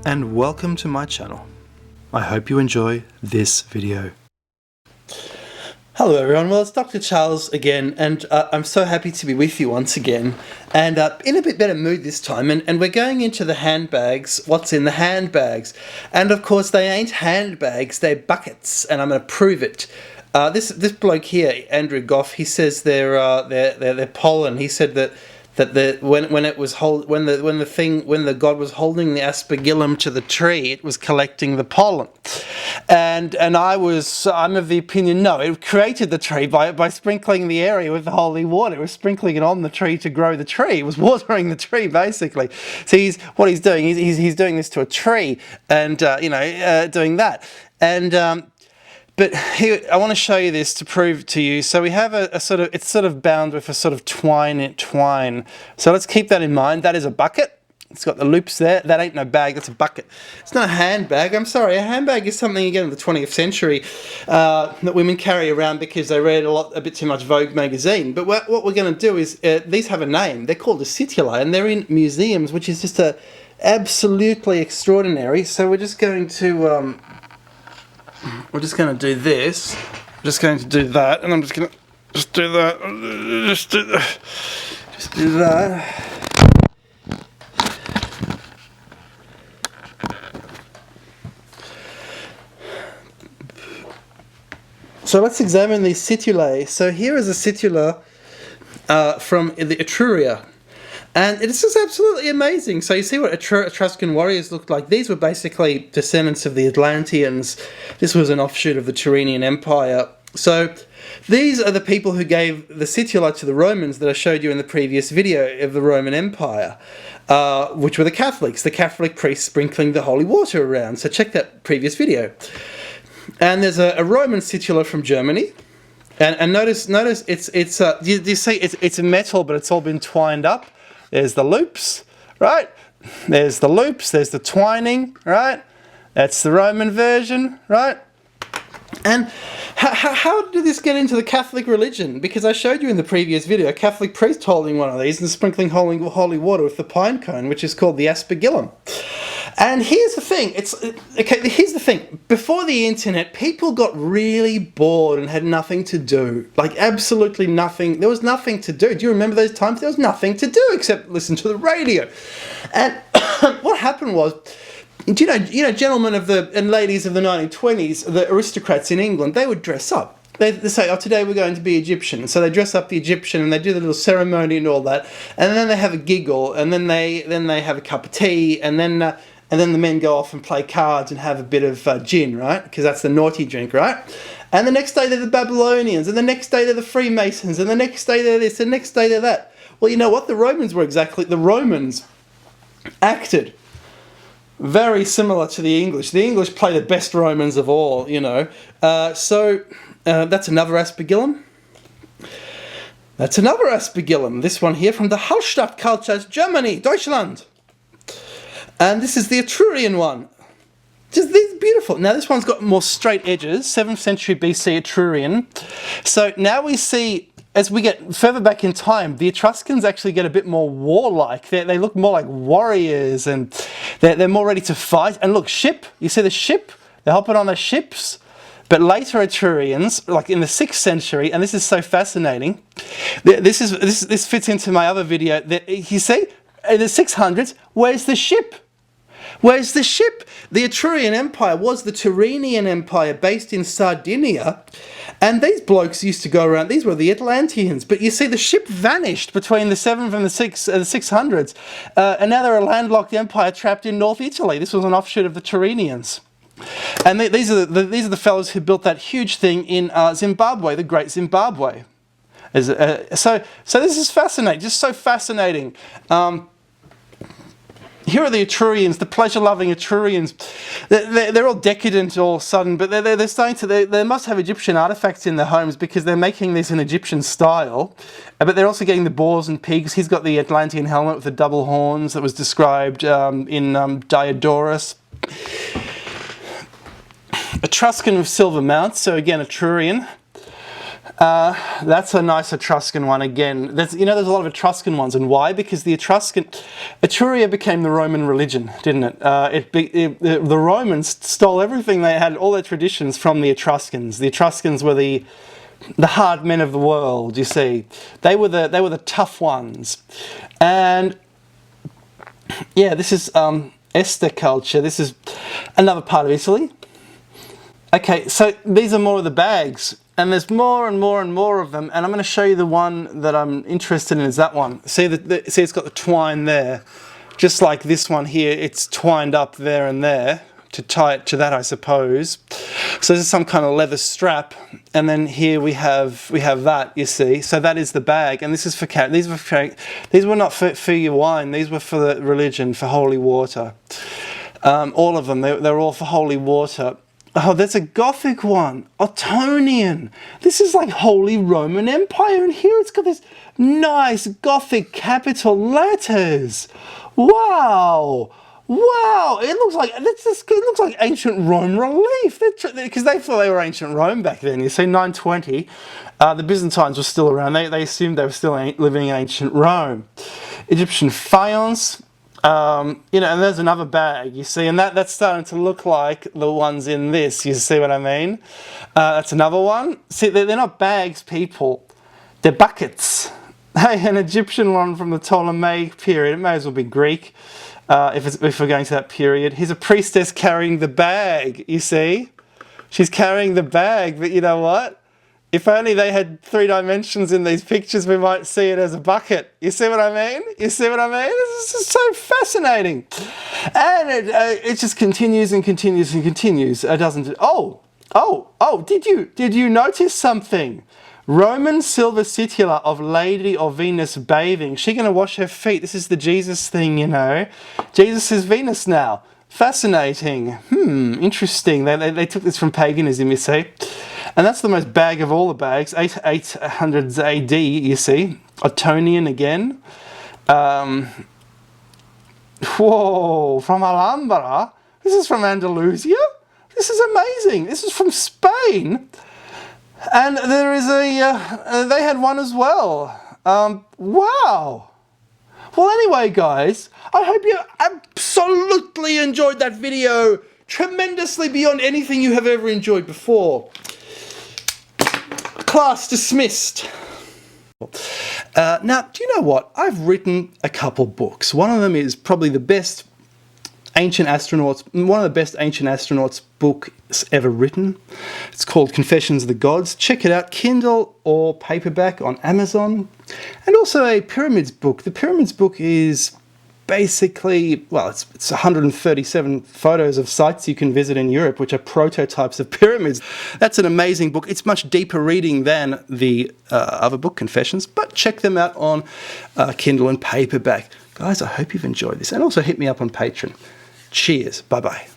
and welcome to my channel. I hope you enjoy this video. Hello everyone, well it's Dr. Charles again, and I'm so happy to be with you once again, and in a bit better mood this time, and we're going into the handbags, what's in the handbags, and of course they ain't handbags, they're buckets, and I'm going to prove it. This bloke here, Andrew Goff, he says they're pollen. He said that when the god was holding the aspergillum to the tree, it was collecting the pollen, and I'm of the opinion no, it created the tree by sprinkling the area with the holy water. It was sprinkling it on the tree to grow the tree. It was watering the tree basically. So he's doing this to a tree, and doing that, and. But here, I want to show you this to prove to you. So we have it's sort of bound with a sort of twine. So let's keep that in mind. That is a bucket. It's got the loops there. That ain't no bag, that's a bucket. It's not a handbag. I'm sorry, a handbag is something, again, of the 20th century that women carry around because they read a bit too much Vogue magazine. But what we're going to do is, these have a name. They're called a Situlae, and they're in museums, which is just absolutely extraordinary. So we're just going to... we're just going to do this. I'm just going to do that, and I'm just going to do that. Just do that. So let's examine these Situlae. So here is a Situla from the Etruria. And it's just absolutely amazing. So you see what Etruscan warriors looked like. These were basically descendants of the Atlanteans. This was an offshoot of the Tyrrhenian Empire. So these are the people who gave the Situlae to the Romans that I showed you in the previous video of the Roman Empire, which were the Catholics, the Catholic priests sprinkling the holy water around. So check that previous video. And there's a Roman Situla from Germany. And notice it's you see it's metal, but it's all been twined up. There's the loops, right? There's the loops, there's the twining, right? That's the Roman version, right? And how did this get into the Catholic religion? Because I showed you in the previous video a Catholic priest holding one of these and sprinkling holy water with the pine cone, which is called the aspergillum. And here's the thing, here's the thing. Before the internet, people got really bored and had nothing to do. Like, absolutely nothing. There was nothing to do. Do you remember those times? There was nothing to do except listen to the radio. And what happened was, you know, gentlemen and ladies of the 1920s, the aristocrats in England, they would dress up. They say, oh, today we're going to be Egyptian. So they dress up the Egyptian and they do the little ceremony and all that. And then they have a giggle, and then they have a cup of tea, and then the men go off and play cards and have a bit of gin, right? Because that's the naughty drink, right? And the next day they're the Babylonians, and the next day they're the Freemasons, and the next day they're this, and the next day they're that. Well, you know what? The Romans acted very similar to the English. The English play the best Romans of all, you know. So that's another aspergillum. That's another aspergillum. This one here from the Hallstatt culture, Germany, Deutschland. And this is the Etrurian one. Just these beautiful. Now this one's got more straight edges, 7th century BC Etrurian. So now we see, as we get further back in time, the Etruscans actually get a bit more warlike. They look more like warriors, and they're more ready to fight. And look, ship, you see the ship? They're hopping on the ships. But later Etrurians, like in the 6th century, and this is so fascinating, this fits into my other video, you see, in the 600s, where's the ship? Where's the ship? The Etrurian Empire was the Tyrrhenian Empire based in Sardinia, and these blokes used to go around, these were the Atlanteans, but you see the ship vanished between the 7th and the 600s, and now they're a landlocked empire trapped in North Italy. This was an offshoot of the Tyrrhenians. And these are the fellows who built that huge thing in Zimbabwe, the Great Zimbabwe. So this is fascinating, just so fascinating. Here are the Etrurians, the pleasure-loving Etrurians. They're all decadent all of a sudden, but they're starting to. They must have Egyptian artifacts in their homes because they're making this in Egyptian style. But they're also getting the boars and pigs. He's got the Atlantean helmet with the double horns that was described in Diodorus. Etruscan with silver mounts, so again Etrurian. That's a nice Etruscan one again. There's a lot of Etruscan ones, and why? Because the Etruria became the Roman religion, didn't it? The Romans stole everything they had, all their traditions, from the Etruscans. The Etruscans were the hard men of the world. You see, they were the tough ones, and yeah, this is Este culture. This is another part of Italy. Okay, so these are more of the bags. And there's more and more and more of them, and I'm going to show you the one that I'm interested in is that one. See, see, it's got the twine there, just like this one here. It's twined up there and there to tie it to that, I suppose. So this is some kind of leather strap, and then here we have that. You see, so that is the bag, and this is for cat. These were not for your wine. These were for the religion, for holy water. All of them, they're all for holy water. Oh, there's a Gothic one, Ottonian. This is like Holy Roman Empire, and here it's got this nice Gothic capital letters. Wow, wow! It looks like ancient Rome relief. Because they thought they were ancient Rome back then. You see, 920, the Byzantines were still around. They assumed they were still living in ancient Rome. Egyptian faience. And there's another bag, you see, and that's starting to look like the ones in this, you see what I mean? That's another one. See, they're not bags, people. They're buckets. Hey, an Egyptian one from the Ptolemaic period. It may as well be Greek, if we're going to that period. Here's a priestess carrying the bag, you see? She's carrying the bag, but you know what? If only they had 3 dimensions in these pictures, we might see it as a bucket. You see what I mean? You see what I mean? This is so fascinating. And it just continues and continues and continues. It doesn't... Oh, did you notice something? Roman silver situla of Lady of Venus bathing. She's going to wash her feet. This is the Jesus thing, you know. Jesus is Venus now. Fascinating. Interesting. They took this from paganism, you see. And that's the most bag of all the bags. 800s AD, you see. Ottonian again. Whoa, from Alhambra. This is from Andalusia. This is amazing. This is from Spain. And there is they had one as well. Wow. Well, anyway, guys, I hope you absolutely enjoyed that video. Tremendously beyond anything you have ever enjoyed before. Class dismissed. Now, do you know what? I've written a couple books. One of them is probably the best ancient astronauts, one of the best ancient astronauts books ever written. It's called Confessions of the Gods. Check it out, Kindle or paperback on Amazon. And also a pyramids book. The pyramids book is basically, well, it's 137 photos of sites you can visit in Europe, which are prototypes of pyramids. That's an amazing book. It's much deeper reading than the other book, Confessions, but check them out on Kindle and paperback. Guys, I hope you've enjoyed this, and also hit me up on Patreon. Cheers. Bye-bye.